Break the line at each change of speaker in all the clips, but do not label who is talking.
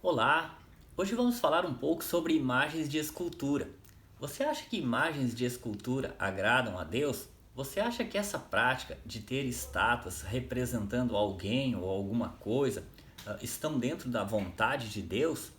Olá! Hoje vamos falar um pouco sobre imagens de escultura. Você acha que imagens de escultura agradam a Deus? Você acha que essa prática de ter estátuas representando alguém ou alguma coisa estão dentro da vontade de Deus?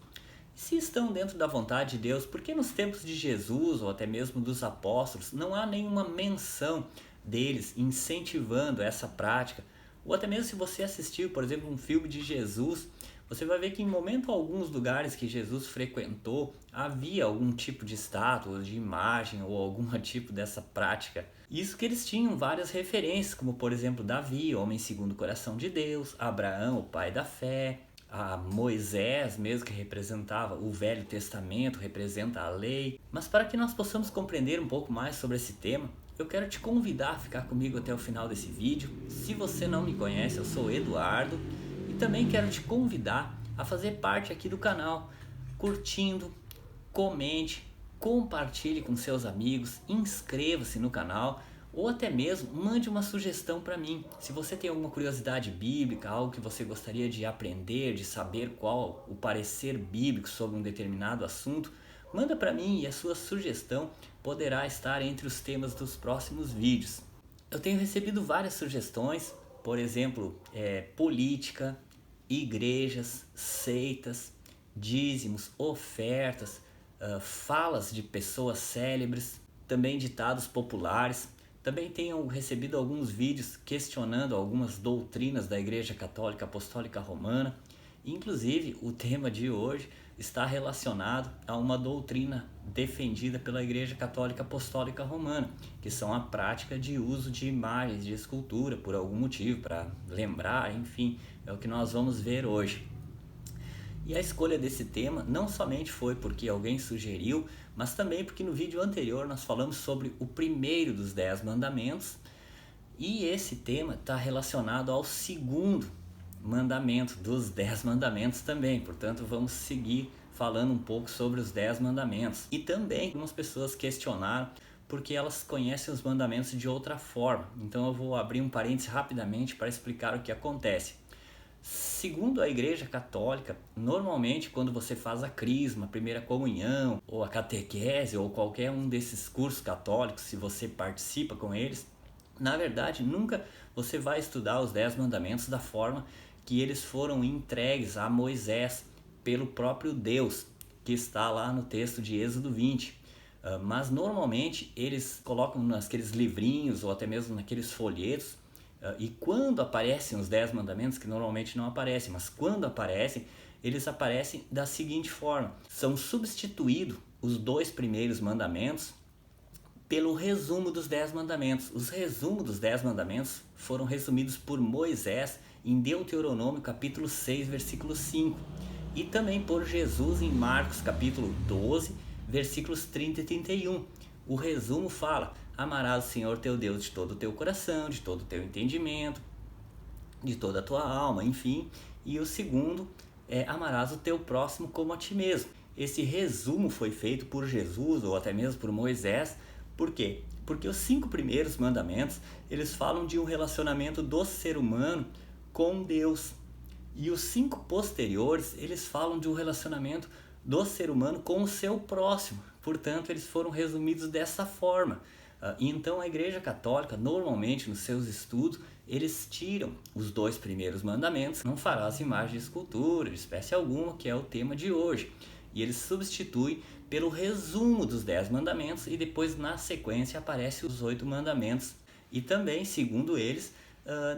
Se estão dentro da vontade de Deus, por que nos tempos de Jesus ou até mesmo dos apóstolos não há nenhuma menção deles incentivando essa prática? Ou até mesmo se você assistiu, por exemplo, um filme de Jesus, você vai ver que em momento alguns lugares que Jesus frequentou havia algum tipo de estátua, de imagem ou algum tipo dessa prática. Isso que eles tinham várias referências, como por exemplo Davi, homem segundo o coração de Deus, Abraão, o pai da fé, a Moisés mesmo, que representava o Velho Testamento, representa a lei. Mas para que nós possamos compreender um pouco mais sobre esse tema, eu quero te convidar a ficar comigo até o final desse vídeo. Se você não me conhece, eu sou Eduardo e também quero te convidar a fazer parte aqui do canal, curtindo, comente, compartilhe com seus amigos, inscreva-se no canal ou até mesmo mande uma sugestão para mim. Se você tem alguma curiosidade bíblica, algo que você gostaria de aprender, de saber qual o parecer bíblico sobre um determinado assunto, manda para mim e a sua sugestão poderá estar entre os temas dos próximos vídeos. Eu tenho recebido várias sugestões, por exemplo, política, igrejas, seitas, dízimos, ofertas, falas de pessoas célebres, também ditados populares. Também tenho recebido alguns vídeos questionando algumas doutrinas da Igreja Católica Apostólica Romana. Inclusive, o tema de hoje está relacionado a uma doutrina defendida pela Igreja Católica Apostólica Romana, que são a prática de uso de imagens de escultura por algum motivo, para lembrar, enfim, é o que nós vamos ver hoje. E a escolha desse tema não somente foi porque alguém sugeriu, mas também porque no vídeo anterior nós falamos sobre o primeiro dos 10 mandamentos, e esse tema está relacionado ao segundo mandamento dos 10 mandamentos também. Portanto, vamos seguir falando um pouco sobre os 10 mandamentos. E também algumas pessoas questionaram porque elas conhecem os mandamentos de outra forma. Então eu vou abrir um parênteses rapidamente para explicar o que acontece. Segundo a Igreja Católica, normalmente quando você faz a crisma, a primeira comunhão, ou a catequese, ou qualquer um desses cursos católicos, se você participa com eles, na verdade nunca você vai estudar os 10 mandamentos da forma que eles foram entregues a Moisés pelo próprio Deus, que está lá no texto de Êxodo 20. Mas normalmente eles colocam naqueles livrinhos ou até mesmo naqueles folhetos. E quando aparecem os 10 mandamentos, que normalmente não aparecem, mas quando aparecem, eles aparecem da seguinte forma: são substituídos os 2 primeiros mandamentos pelo resumo dos 10 mandamentos. Os resumos dos 10 mandamentos foram resumidos por Moisés em Deuteronômio capítulo 6, versículo 5, e também por Jesus em Marcos capítulo 12, versículos 30 e 31. O resumo fala: amarás o Senhor teu Deus de todo o teu coração, de todo o teu entendimento, de toda a tua alma, enfim. E o segundo é: amarás o teu próximo como a ti mesmo. Esse resumo foi feito por Jesus ou até mesmo por Moisés. Por quê? Porque os 5 primeiros mandamentos, eles falam de um relacionamento do ser humano com Deus. E os 5 posteriores, eles falam de um relacionamento do ser humano com o seu próximo. Portanto, eles foram resumidos dessa forma. Então a Igreja Católica, normalmente nos seus estudos, eles tiram os 2 primeiros mandamentos: não farás imagem de escultura de espécie alguma, que é o tema de hoje, e eles substituem pelo resumo dos 10 mandamentos, e depois na sequência aparecem os 8 mandamentos. E também, segundo eles,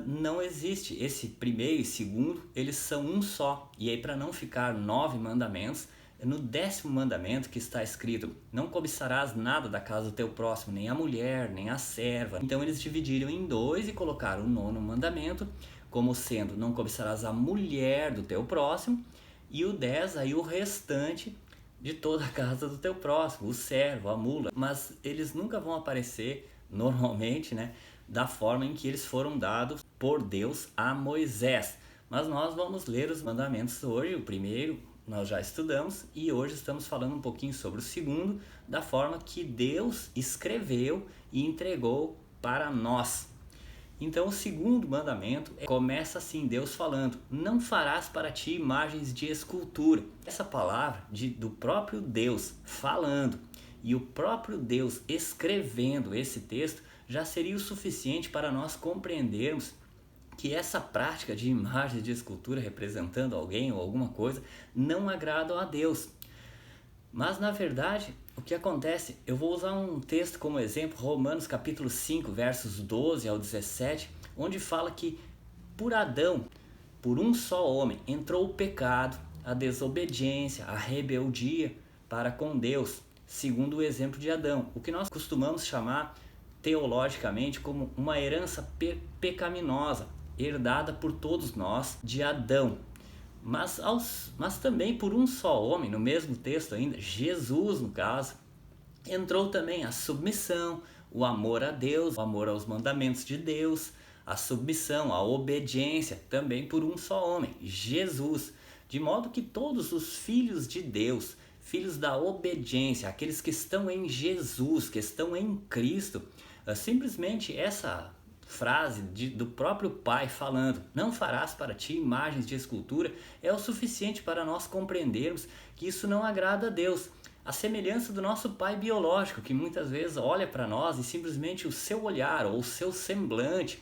não existe esse primeiro e segundo, eles são um só. E aí, para não ficar 9 mandamentos, no 10º mandamento que está escrito: não cobiçarás nada da casa do teu próximo, nem a mulher, nem a serva. Então eles dividiram em 2 e colocaram o 9º mandamento como sendo: não cobiçarás a mulher do teu próximo, e o 10, aí o restante de toda a casa do teu próximo, o servo, a mula. Mas eles nunca vão aparecer normalmente, né, da forma em que eles foram dados por Deus a Moisés. Mas nós vamos ler os mandamentos hoje. O primeiro nós já estudamos, e hoje estamos falando um pouquinho sobre o segundo, da forma que Deus escreveu e entregou para nós. Então o segundo mandamento começa assim, Deus falando: não farás para ti imagens de escultura. Essa palavra do próprio Deus falando e o próprio Deus escrevendo esse texto já seria o suficiente para nós compreendermos que essa prática de imagens de escultura representando alguém ou alguma coisa não agradam a Deus. Mas na verdade, o que acontece, eu vou usar um texto como exemplo, Romanos capítulo 5, versos 12 ao 17, onde fala que por Adão, por um só homem, entrou o pecado, a desobediência, a rebeldia para com Deus, segundo o exemplo de Adão, o que nós costumamos chamar teologicamente como uma herança pecaminosa, herdada por todos nós de Adão. Mas também por um só homem, no mesmo texto ainda, Jesus no caso, entrou também a submissão, o amor a Deus, o amor aos mandamentos de Deus, a submissão, a obediência, também por um só homem, Jesus. De modo que todos os filhos de Deus, filhos da obediência, aqueles que estão em Jesus, que estão em Cristo, simplesmente essa frase do próprio Pai falando: não farás para ti imagens de escultura, é o suficiente para nós compreendermos que isso não agrada a Deus. A semelhança do nosso pai biológico, que muitas vezes olha para nós e simplesmente o seu olhar ou o seu semblante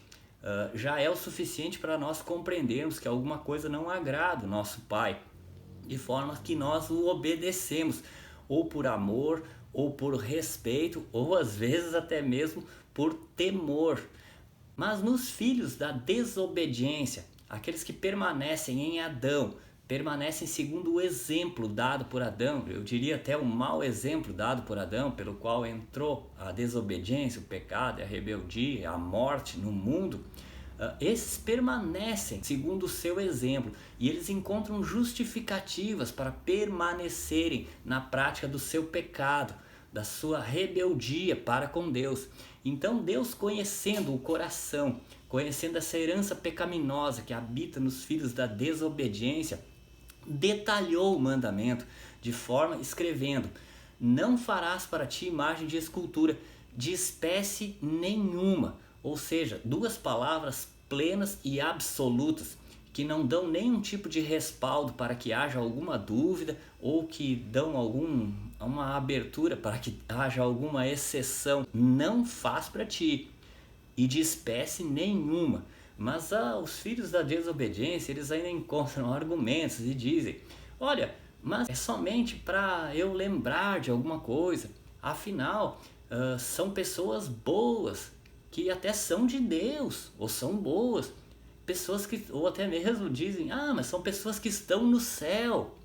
já é o suficiente para nós compreendermos que alguma coisa não agrada o nosso pai, de forma que nós o obedecemos, ou por amor, ou por respeito, ou às vezes até mesmo por temor. Mas nos filhos da desobediência, aqueles que permanecem em Adão, permanecem segundo o exemplo dado por Adão, eu diria até o mau exemplo dado por Adão, pelo qual entrou a desobediência, o pecado, a rebeldia, a morte no mundo, esses permanecem segundo o seu exemplo e eles encontram justificativas para permanecerem na prática do seu pecado, da sua rebeldia para com Deus. Então Deus, conhecendo o coração, conhecendo essa herança pecaminosa que habita nos filhos da desobediência, detalhou o mandamento de forma escrevendo: não farás para ti imagem de escultura de espécie nenhuma. Ou seja, duas palavras plenas e absolutas que não dão nenhum tipo de respaldo para que haja alguma dúvida ou que dão uma abertura para que haja alguma exceção. Não faz para ti, e de espécie nenhuma. Mas os filhos da desobediência, eles ainda encontram argumentos e dizem: olha, mas é somente para eu lembrar de alguma coisa, afinal são pessoas boas, que até são de Deus, ou são boas, pessoas que, ou até mesmo dizem: mas são pessoas que estão no céu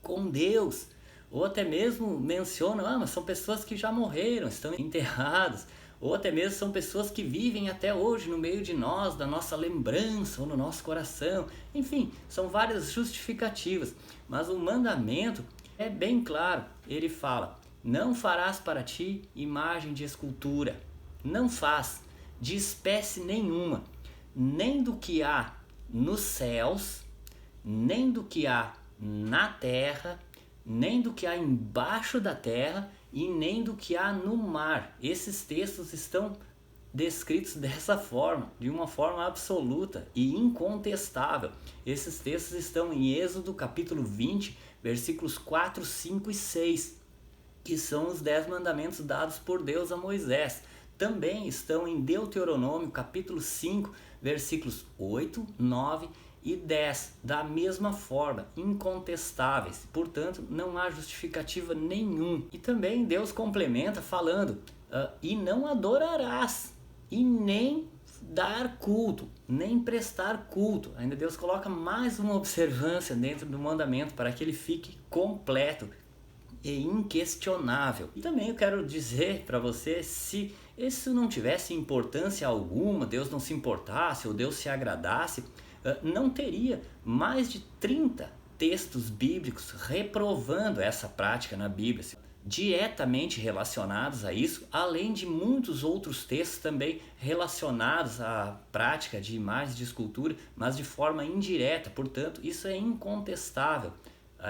com Deus, ou até mesmo mencionam: mas são pessoas que já morreram, estão enterradas, ou até mesmo são pessoas que vivem até hoje no meio de nós, da nossa lembrança ou no nosso coração. Enfim, são várias justificativas, mas o mandamento é bem claro. Ele fala: não farás para ti imagem de escultura, não faz de espécie nenhuma, nem do que há nos céus, nem do que há na terra, nem do que há embaixo da terra e nem do que há no mar. Esses textos estão descritos dessa forma, de uma forma absoluta e incontestável. Esses textos estão em Êxodo capítulo 20, versículos 4, 5 e 6, que são os 10 mandamentos dados por Deus a Moisés. Também estão em Deuteronômio capítulo 5, versículos 8, 9 e 10, da mesma forma, incontestáveis. Portanto, não há justificativa nenhum. E também Deus complementa falando: e não adorarás, e nem dar culto, nem prestar culto. Ainda Deus coloca mais uma observância dentro do mandamento para que ele fique completo e inquestionável. E também eu quero dizer para você, se isso não tivesse importância alguma, Deus não se importasse ou Deus se agradasse, não teria mais de 30 textos bíblicos reprovando essa prática na Bíblia, diretamente relacionados a isso, além de muitos outros textos também relacionados à prática de imagens de escultura, mas de forma indireta. Portanto, isso é incontestável.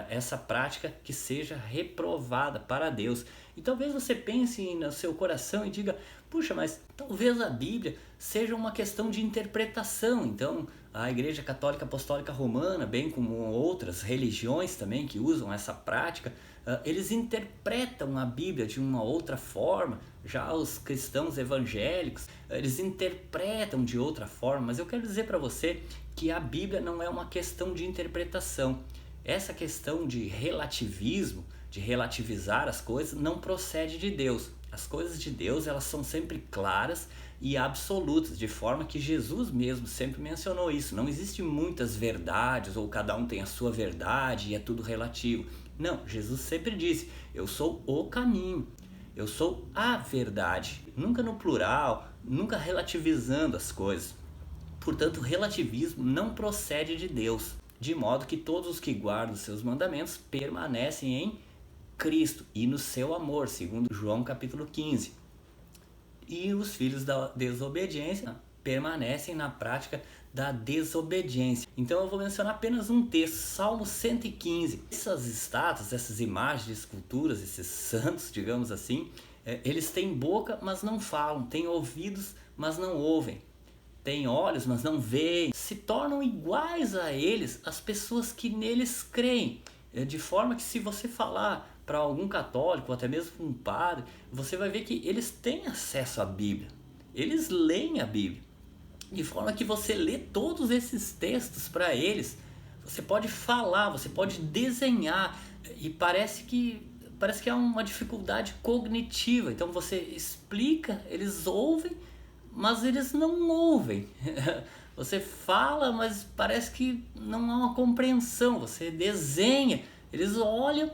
essa prática que seja reprovada para Deus. E talvez você pense no seu coração e diga: puxa, mas talvez a Bíblia seja uma questão de interpretação. Então, a Igreja Católica Apostólica Romana, bem como outras religiões também que usam essa prática, eles interpretam a Bíblia de uma outra forma. Já os cristãos evangélicos, eles interpretam de outra forma. Mas eu quero dizer para você que a Bíblia não é uma questão de interpretação. Essa questão de relativismo, de relativizar as coisas, não procede de Deus. As coisas de Deus, elas são sempre claras e absolutas, de forma que Jesus mesmo sempre mencionou isso. Não existe muitas verdades, ou cada um tem a sua verdade e é tudo relativo. Não, Jesus sempre disse: eu sou o caminho, eu sou a verdade. Nunca no plural, nunca relativizando as coisas. Portanto, o relativismo não procede de Deus, de modo que todos os que guardam os seus mandamentos permanecem em Cristo e no seu amor, segundo João capítulo 15. E os filhos da desobediência permanecem na prática da desobediência. Então eu vou mencionar apenas um texto, Salmo 115. Essas estátuas, essas imagens de esculturas, esses santos, digamos assim, eles têm boca, mas não falam, têm ouvidos, mas não ouvem, têm olhos, mas não veem. Se tornam iguais a eles as pessoas que neles creem, de forma que se você falar para algum católico, ou até mesmo para um padre, você vai ver que eles têm acesso à Bíblia, eles leem a Bíblia, de forma que você lê todos esses textos para eles, você pode falar, você pode desenhar, e parece que há uma dificuldade cognitiva. Então você explica, eles ouvem, mas eles não ouvem. Você fala, mas parece que não há uma compreensão. Você desenha, eles olham,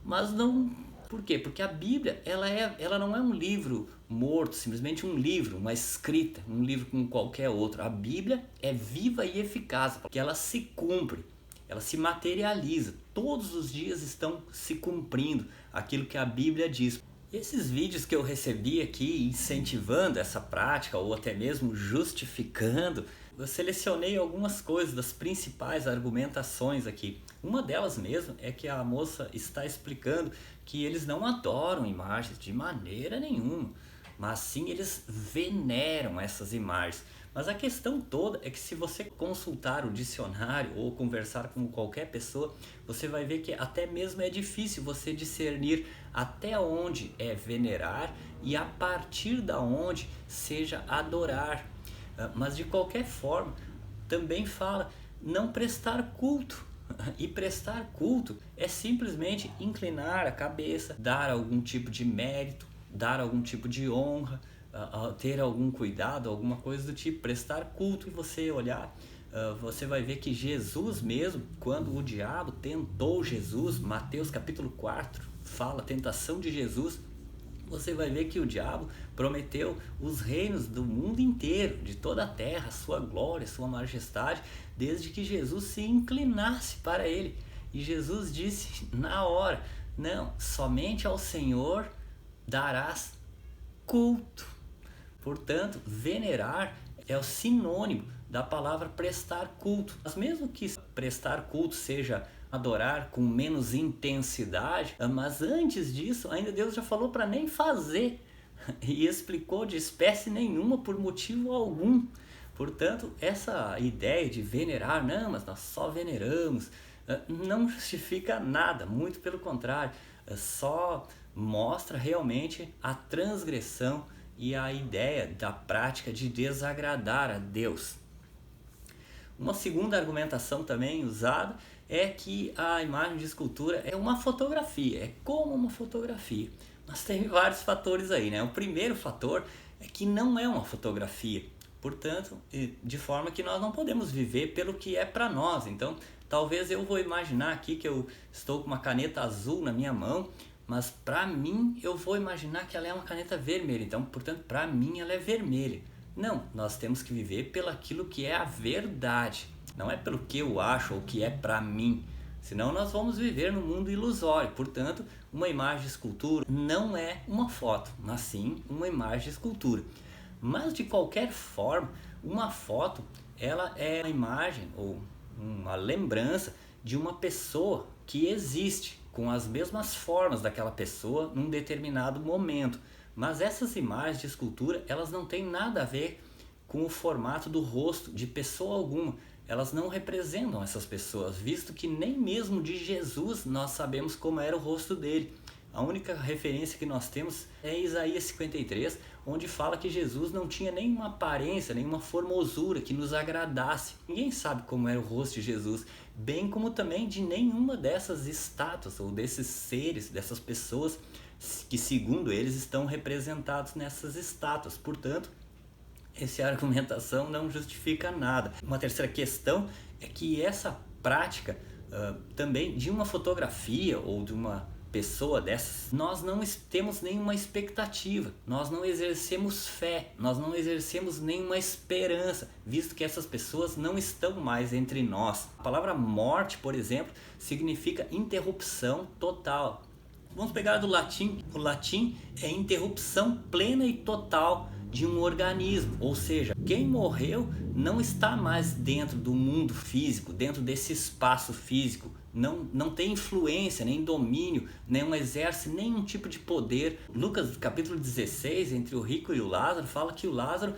mas não. Por quê? Porque a Bíblia, ela não é um livro morto, simplesmente um livro, uma escrita, um livro como qualquer outro. A Bíblia é viva e eficaz, porque ela se cumpre, ela se materializa. Todos os dias estão se cumprindo aquilo que a Bíblia diz. Esses vídeos que eu recebi aqui incentivando essa prática, ou até mesmo justificando, eu selecionei algumas coisas das principais argumentações aqui. Uma delas mesmo é que a moça está explicando que eles não adoram imagens de maneira nenhuma, mas sim eles veneram essas imagens. Mas a questão toda é que se você consultar o dicionário ou conversar com qualquer pessoa, você vai ver que até mesmo é difícil você discernir até onde é venerar e a partir da onde seja adorar. Mas de qualquer forma, também fala não prestar culto. E prestar culto é simplesmente inclinar a cabeça, dar algum tipo de mérito, dar algum tipo de honra, ter algum cuidado, alguma coisa do tipo, prestar culto. E você olhar, você vai ver que Jesus mesmo, quando o diabo tentou Jesus, Mateus capítulo 4, fala a tentação de Jesus, você vai ver que o diabo prometeu os reinos do mundo inteiro, de toda a terra, sua glória, sua majestade, desde que Jesus se inclinasse para ele. E Jesus disse na hora: não, somente ao Senhor darás culto. Portanto, venerar é o sinônimo da palavra prestar culto. Mas mesmo que prestar culto seja adorar com menos intensidade, mas antes disso, ainda Deus já falou para nem fazer e explicou de espécie nenhuma por motivo algum. Portanto, essa ideia de venerar, não, mas nós só veneramos, não justifica nada, muito pelo contrário, só mostra realmente a transgressão e a ideia da prática de desagradar a Deus. Uma segunda argumentação também usada é que a imagem de escultura é uma fotografia, é como uma fotografia. Mas tem vários fatores aí, né? O primeiro fator é que não é uma fotografia. Portanto, de forma que nós não podemos viver pelo que é para nós. Então, talvez eu vou imaginar aqui que eu estou com uma caneta azul na minha mão, mas para mim eu vou imaginar que ela é uma caneta vermelha. Então, portanto, para mim ela é vermelha. Não, nós temos que viver pelo aquilo que é a verdade. Não é pelo que eu acho ou que é para mim. Senão nós vamos viver no mundo ilusório. Portanto, uma imagem de escultura não é uma foto, mas sim uma imagem de escultura. Mas de qualquer forma, uma foto, ela é uma imagem ou uma lembrança de uma pessoa que existe com as mesmas formas daquela pessoa num determinado momento. Mas essas imagens de escultura, elas não têm nada a ver com o formato do rosto de pessoa alguma. Elas não representam essas pessoas, visto que nem mesmo de Jesus nós sabemos como era o rosto dele. A única referência que nós temos é Isaías 53, onde fala que Jesus não tinha nenhuma aparência, nenhuma formosura que nos agradasse. Ninguém sabe como era o rosto de Jesus, bem como também de nenhuma dessas estátuas ou desses seres, dessas pessoas que, segundo eles, estão representados nessas estátuas. Portanto, essa argumentação não justifica nada. Uma terceira questão é que essa prática também de uma fotografia ou de uma pessoa dessas, nós não temos nenhuma expectativa, nós não exercemos fé, nós não exercemos nenhuma esperança, visto que essas pessoas não estão mais entre nós. A palavra morte, por exemplo, significa interrupção total. Vamos pegar do latim. O latim é interrupção plena e total de um organismo, ou seja, quem morreu não está mais dentro do mundo físico, dentro desse espaço físico, não tem influência, nem domínio, não exerce nenhum tipo de poder. Lucas capítulo 16, entre o rico e o Lázaro, fala que o Lázaro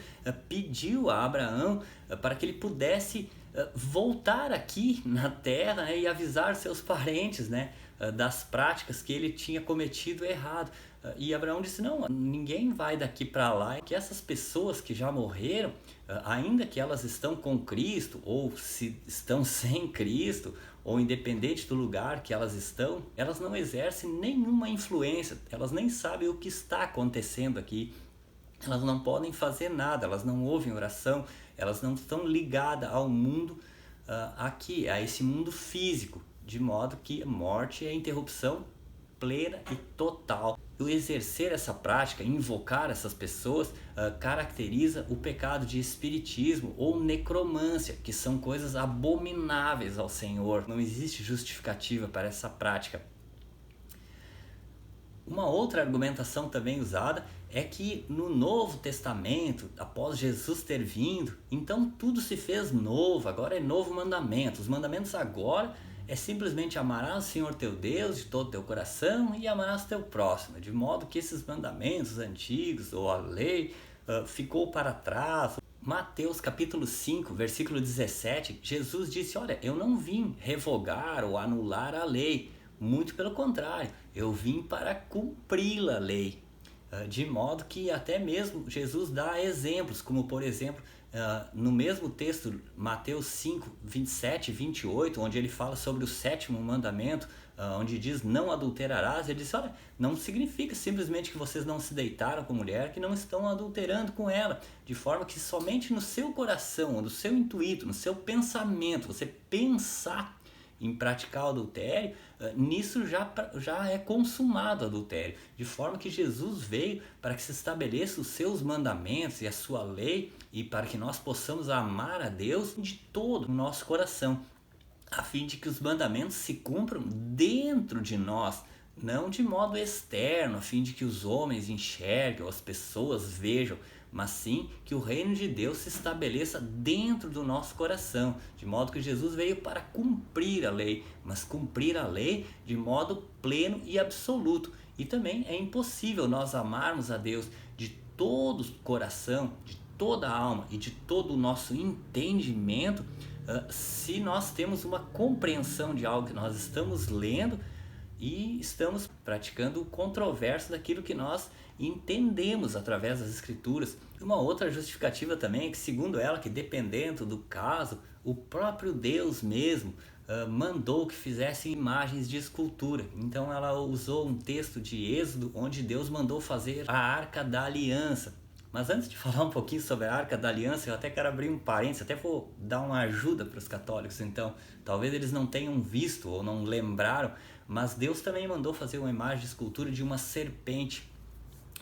pediu a Abraão para que ele pudesse voltar aqui na terra, né, e avisar seus parentes, né, das práticas que ele tinha cometido errado. E Abraão disse, não, ninguém vai daqui para lá, que essas pessoas que já morreram, ainda que elas estão com Cristo, ou se estão sem Cristo, ou independente do lugar que elas estão, elas não exercem nenhuma influência, elas nem sabem o que está acontecendo aqui, elas não podem fazer nada, elas não ouvem oração, elas não estão ligadas ao mundo aqui, a esse mundo físico, de modo que a morte é a interrupção plena e total. O exercer essa prática, invocar essas pessoas, caracteriza o pecado de espiritismo ou necromância, que são coisas abomináveis ao Senhor. Não existe justificativa para essa prática. Uma outra argumentação também usada é que no Novo Testamento, após Jesus ter vindo, então tudo se fez novo, agora é novo mandamento. Os mandamentos agora é simplesmente amarás o Senhor teu Deus de todo teu coração e amarás teu próximo, de modo que esses mandamentos antigos ou a lei ficou para trás. Mateus capítulo 5, versículo 17, Jesus disse, olha, eu não vim revogar ou anular a lei, muito pelo contrário, eu vim para cumprir a lei. De modo que até mesmo Jesus dá exemplos, como por exemplo, no mesmo texto, Mateus 5, 27 e 28, onde ele fala sobre o sétimo mandamento, onde diz não adulterarás, ele diz, olha, não significa simplesmente que vocês não se deitaram com mulher, que não estão adulterando com ela, de forma que somente no seu coração, no seu intuito, no seu pensamento, você pensar em praticar o adultério, nisso já é consumado o adultério, de forma que Jesus veio para que se estabeleça os seus mandamentos e a sua lei, e para que nós possamos amar a Deus de todo o nosso coração, a fim de que os mandamentos se cumpram dentro de nós, não de modo externo, a fim de que os homens enxerguem, as pessoas vejam, mas sim que o reino de Deus se estabeleça dentro do nosso coração, de modo que Jesus veio para cumprir a lei, mas cumprir a lei de modo pleno e absoluto. E também é impossível nós amarmos a Deus de todo o coração, de toda a alma e de todo o nosso entendimento, se nós temos uma compreensão de algo que nós estamos lendo e estamos praticando o controverso daquilo que nós entendemos através das escrituras. Uma outra justificativa também é que, segundo ela, que dependendo do caso, o próprio Deus mesmo mandou que fizessem imagens de escultura. Então ela usou um texto de Êxodo onde Deus mandou fazer a Arca da Aliança. Mas antes de falar um pouquinho sobre a Arca da Aliança, eu até quero abrir um parênteses, até vou dar uma ajuda para os católicos, então talvez eles não tenham visto ou não lembraram, mas Deus também mandou fazer uma imagem de escultura de uma serpente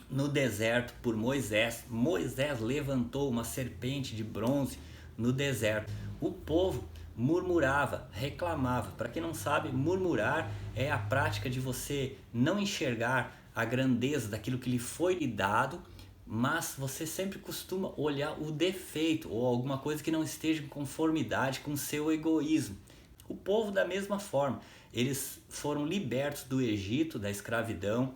no deserto por Moisés. Moisés levantou uma serpente de bronze no deserto. O povo murmurava, reclamava. Para quem não sabe, murmurar é a prática de você não enxergar a grandeza daquilo que lhe foi lhe dado, mas você sempre costuma olhar o defeito ou alguma coisa que não esteja em conformidade com o seu egoísmo. O povo da mesma forma. eles foram libertos do Egito, da escravidão.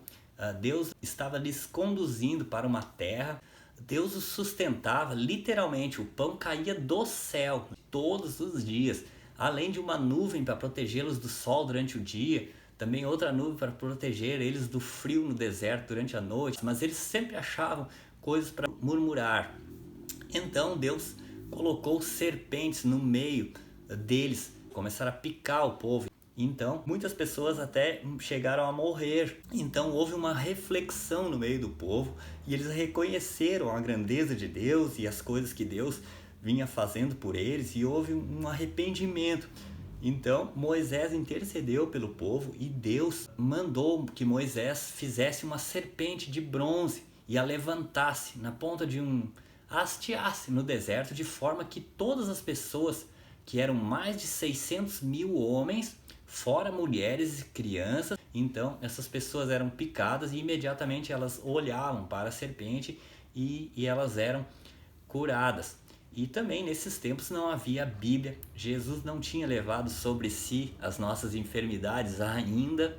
Deus estava lhes conduzindo para uma terra. Deus os sustentava, literalmente, o pão caía do céu todos os dias, além de uma nuvem para protegê-los do sol durante o dia, também outra nuvem para proteger eles do frio no deserto durante a noite, mas eles sempre achavam coisas para murmurar. Então Deus colocou serpentes no meio deles, começaram a picar o povo. Então, muitas pessoas até chegaram a morrer. Então, houve uma reflexão no meio do povo e eles reconheceram a grandeza de Deus e as coisas que Deus vinha fazendo por eles, e houve um arrependimento. Então, Moisés intercedeu pelo povo e Deus mandou que Moisés fizesse uma serpente de bronze e a levantasse na ponta de a hasteasse no deserto, de forma que todas as pessoas, que eram mais de 600 mil homens, fora mulheres e crianças, então essas pessoas eram picadas e imediatamente elas olhavam para a serpente e elas eram curadas. E também nesses tempos não havia Bíblia, Jesus não tinha levado sobre si as nossas enfermidades ainda,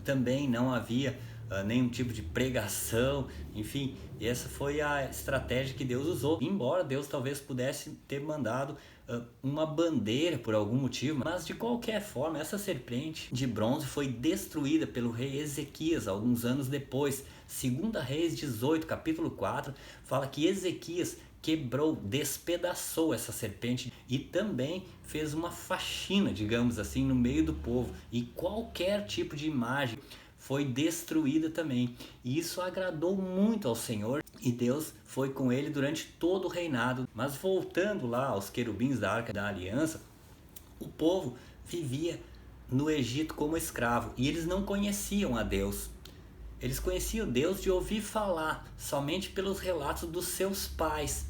também não havia nenhum tipo de pregação, enfim, essa foi a estratégia que Deus usou, embora Deus talvez pudesse ter mandado uma bandeira por algum motivo, mas de qualquer forma essa serpente de bronze foi destruída pelo rei Ezequias alguns anos depois. 2 Reis 18, capítulo 4, fala que Ezequias quebrou, despedaçou essa serpente e também fez uma faxina, digamos assim, no meio do povo, e qualquer tipo de imagem foi destruída também. E isso agradou muito ao Senhor e Deus foi com ele durante todo o reinado. Mas voltando lá aos querubins da Arca da Aliança, o povo vivia no Egito como escravo e eles não conheciam a Deus. Eles conheciam Deus de ouvir falar, somente pelos relatos dos seus pais.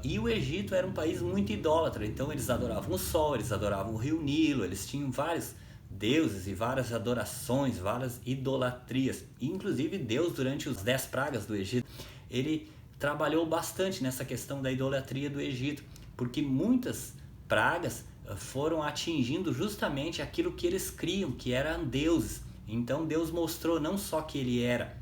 E o Egito era um país muito idólatra, então eles adoravam o sol, eles adoravam o rio Nilo, eles tinham vários deuses e várias adorações, várias idolatrias. E, inclusive Deus, durante os 10 pragas do Egito, ele trabalhou bastante nessa questão da idolatria do Egito, porque muitas pragas foram atingindo justamente aquilo que eles criam, que eram deuses. Então Deus mostrou não só que ele era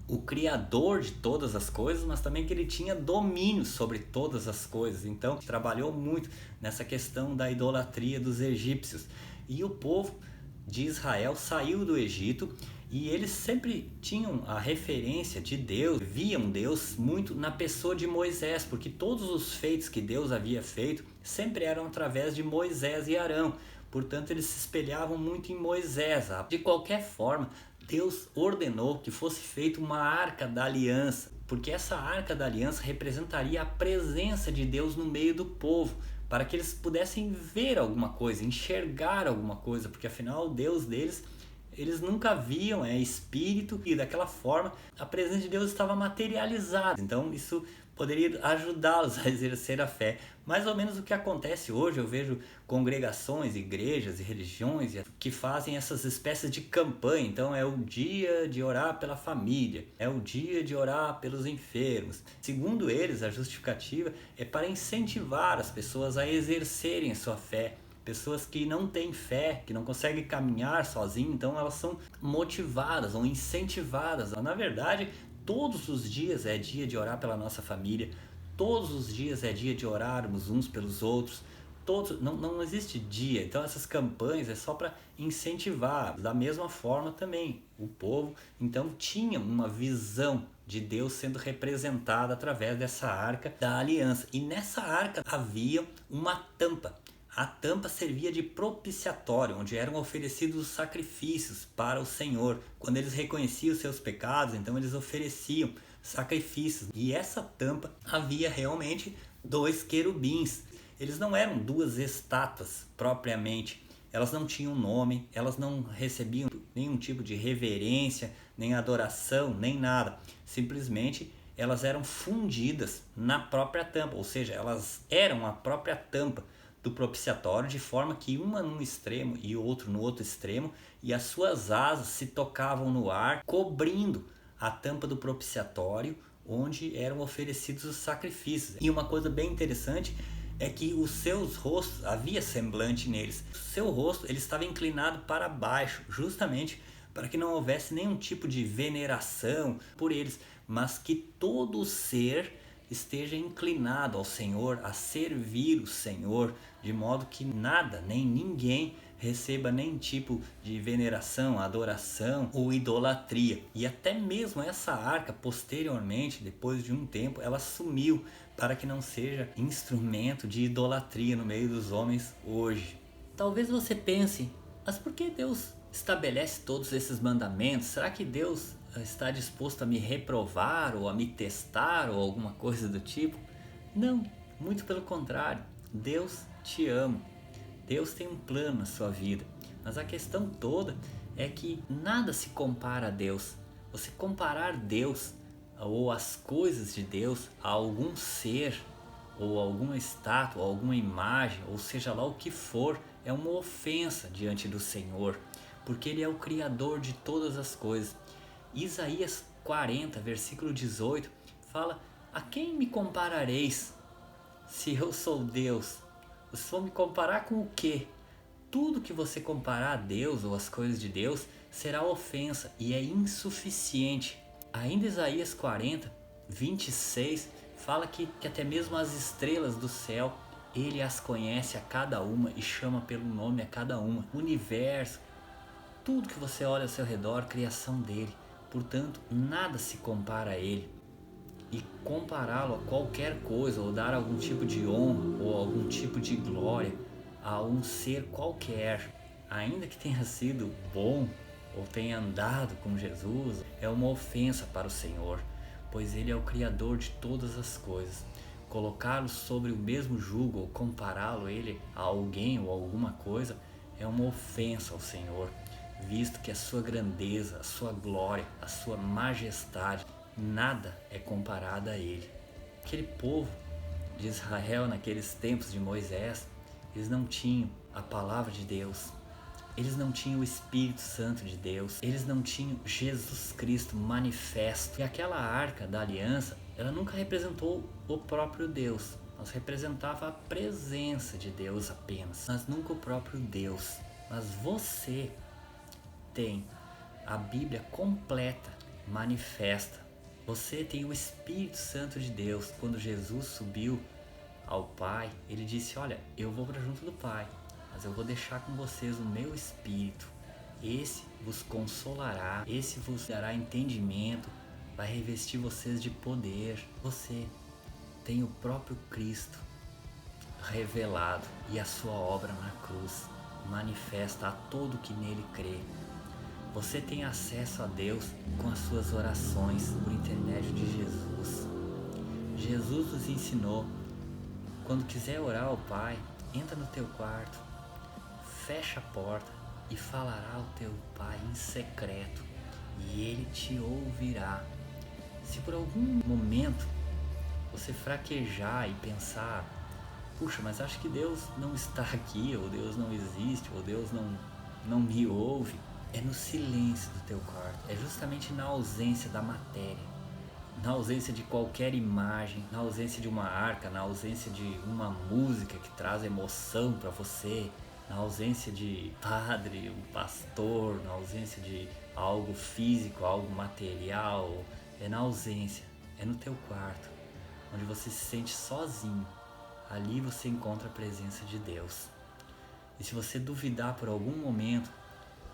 o criador de todas as coisas, mas também que ele tinha domínio sobre todas as coisas. Então trabalhou muito nessa questão da idolatria dos egípcios. E o povo de Israel saiu do Egito e eles sempre tinham a referência de Deus, viam Deus muito na pessoa de Moisés, porque todos os feitos que Deus havia feito sempre eram através de Moisés e Arão. Portanto, eles se espelhavam muito em Moisés. De qualquer forma, Deus ordenou que fosse feita uma arca da aliança, porque essa arca da aliança representaria a presença de Deus no meio do povo, para que eles pudessem ver alguma coisa, enxergar alguma coisa, porque afinal o Deus deles, eles nunca viam, é espírito, e daquela forma a presença de Deus estava materializada. Então isso poderia ajudá-los a exercer a fé. Mais ou menos o que acontece hoje, eu vejo congregações, igrejas e religiões que fazem essas espécies de campanha. Então é o dia de orar pela família, é o dia de orar pelos enfermos. Segundo eles, a justificativa é para incentivar as pessoas a exercerem a sua fé. Pessoas que não têm fé, que não conseguem caminhar sozinhas, então elas são motivadas ou incentivadas. Na verdade, todos os dias é dia de orar pela nossa família, todos os dias é dia de orarmos uns pelos outros, não existe dia. Então essas campanhas é só para incentivar. Da mesma forma também, o povo então tinha uma visão de Deus sendo representada através dessa arca da aliança. E nessa arca havia uma tampa. A tampa servia de propiciatório, onde eram oferecidos os sacrifícios para o Senhor. Quando eles reconheciam os seus pecados, então eles ofereciam sacrifícios. E essa tampa havia realmente 2 querubins. Eles não eram 2 estátuas propriamente. Elas não tinham nome, elas não recebiam nenhum tipo de reverência, nem adoração, nem nada. Simplesmente elas eram fundidas na própria tampa, ou seja, elas eram a própria tampa do propiciatório, de forma que uma num extremo e outro no outro extremo, e as suas asas se tocavam no ar, cobrindo a tampa do propiciatório, onde eram oferecidos os sacrifícios. E uma coisa bem interessante é que os seus rostos, havia semblante neles. O seu rosto ele estava inclinado para baixo, justamente para que não houvesse nenhum tipo de veneração por eles, mas que todo ser esteja inclinado ao Senhor, a servir o Senhor, de modo que nada, nem ninguém receba nenhum tipo de veneração, adoração ou idolatria. E até mesmo essa arca, posteriormente, depois de um tempo, ela sumiu para que não seja instrumento de idolatria no meio dos homens hoje. Talvez você pense, mas por que Deus estabelece todos esses mandamentos? Será que Deus está disposto a me reprovar ou a me testar ou alguma coisa do tipo? Não, muito pelo contrário. Deus te ama. Deus tem um plano na sua vida. Mas a questão toda é que nada se compara a Deus. Você comparar Deus ou as coisas de Deus a algum ser ou alguma estátua, alguma imagem, ou seja lá o que for, é uma ofensa diante do Senhor, porque Ele é o Criador de todas as coisas. Isaías 40, versículo 18, fala: a quem me comparareis se eu sou Deus? Vocês vão me comparar com o quê? Tudo que você comparar a Deus ou as coisas de Deus será ofensa e é insuficiente. Ainda Isaías 40, 26 fala que até mesmo as estrelas do céu Ele as conhece a cada uma e chama pelo nome a cada uma. O universo, tudo que você olha ao seu redor, criação dele. Portanto, nada se compara a Ele. E compará-lo a qualquer coisa ou dar algum tipo de honra ou algum tipo de glória a um ser qualquer, ainda que tenha sido bom ou tenha andado com Jesus, é uma ofensa para o Senhor, pois Ele é o Criador de todas as coisas. Colocá-lo sobre o mesmo jugo ou compará-lo Ele a alguém ou alguma coisa é uma ofensa ao Senhor, visto que a sua grandeza, a sua glória, a sua majestade, nada é comparado a Ele. Aquele povo de Israel naqueles tempos de Moisés, eles não tinham a palavra de Deus, eles não tinham o Espírito Santo de Deus, eles não tinham Jesus Cristo manifesto. E aquela arca da aliança, ela nunca representou o próprio Deus, mas representava a presença de Deus apenas, mas nunca o próprio Deus. Mas você tem a Bíblia completa, manifesta. Você tem o Espírito Santo de Deus. Quando Jesus subiu ao Pai, Ele disse: olha, eu vou para junto do Pai, mas eu vou deixar com vocês o meu Espírito. Esse vos consolará, esse vos dará entendimento, vai revestir vocês de poder. Você tem o próprio Cristo revelado e a sua obra na cruz manifesta a todo que nele crê. Você tem acesso a Deus com as suas orações por intermédio de Jesus. Jesus nos ensinou: quando quiser orar ao Pai, entra no teu quarto, fecha a porta e falará ao teu Pai em secreto, e Ele te ouvirá. Se por algum momento você fraquejar e pensar: puxa, mas acho que Deus não está aqui, ou Deus não existe, ou Deus não me ouve, é no silêncio do teu quarto, é justamente na ausência da matéria, na ausência de qualquer imagem, na ausência de uma arca, na ausência de uma música que traz emoção para você, na ausência de padre, um pastor, na ausência de algo físico, algo material, é na ausência, é no teu quarto, onde você se sente sozinho. Ali você encontra a presença de Deus. E se você duvidar por algum momento,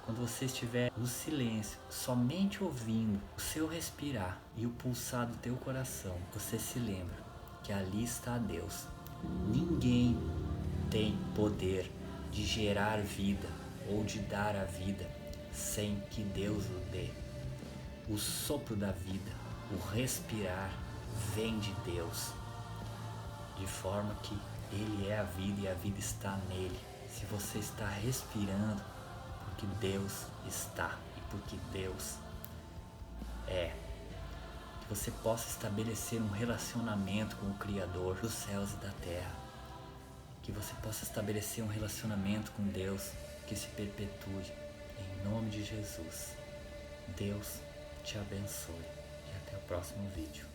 quando você estiver no silêncio, somente ouvindo o seu respirar e o pulsar do teu coração, você se lembra que ali está Deus. Ninguém tem poder de gerar vida ou de dar a vida sem que Deus o dê. O sopro da vida, o respirar, vem de Deus, de forma que Ele é a vida e a vida está nele. Se você está respirando, porque Deus está e porque Deus é. Que você possa estabelecer um relacionamento com o Criador dos céus e da terra. Que você possa estabelecer um relacionamento com Deus que se perpetue. Em nome de Jesus. Deus te abençoe. E até o próximo vídeo.